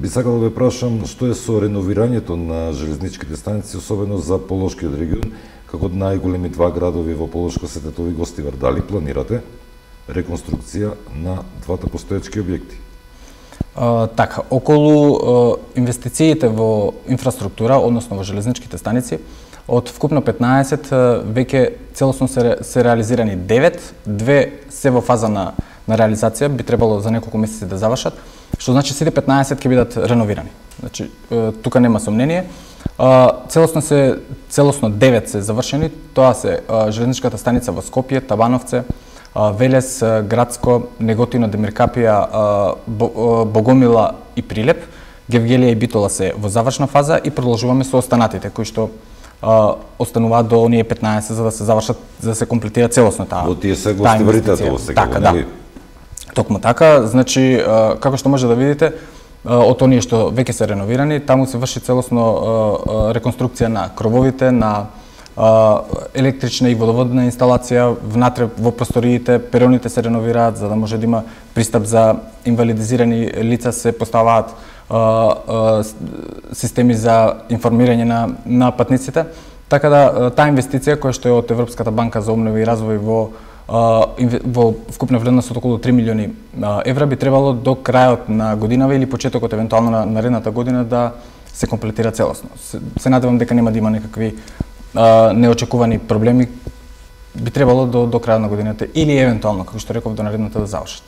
Би сакал да ве прашам што е со реновирањето на железничките станици, особено за Полошкиот регион, како најголеми два градови во Полошко се Тетово и Гостивар. Дали планирате реконструкција на двата постоечки објекти? Така, околу инвестициите во инфраструктура, односно во железничките станици, од вкупно 15, веќе целосно се реализирани 9, две се во фаза на реализација, би требало за неколку месеци да завршат, што значи сите 15 ќе бидат реновирани. Значи, тука нема сомнение. Целосно 9 се завршени, тоа се железничката станица во Скопје, Табановце, Велес, Градско, Неготино, Демиркапија, Богомила и Прилеп. Гевгелија и Битола се во завршна фаза и продолжуваме со останатите кои што остануваат до оние 15 за да се завршат, за да се комплетира целосно таа. Во тие се Гостиварите тоа сега, така, да. Токму така, значи како што може да видите, од оние што веќе се реновирани, таму се врши целосно реконструкција на крововите, на електрична и водоводна инсталација внатре во просториите, пероните се реновираат за да може да има пристап за инвалидизирани лица, се поставаат системи за информирање на патниците. Така да таа инвестиција која што е од Европската банка за обнова и развој во вкупна вредност од околу 3 милиони евра би требало до крајот на годинава или почетокот евентуално на наредната година да се комплетира целосно. Се надевам дека нема да има некакви неочекувани проблеми, би требало до крајот на годината или евентуално, како што реков, до наредната да завршат.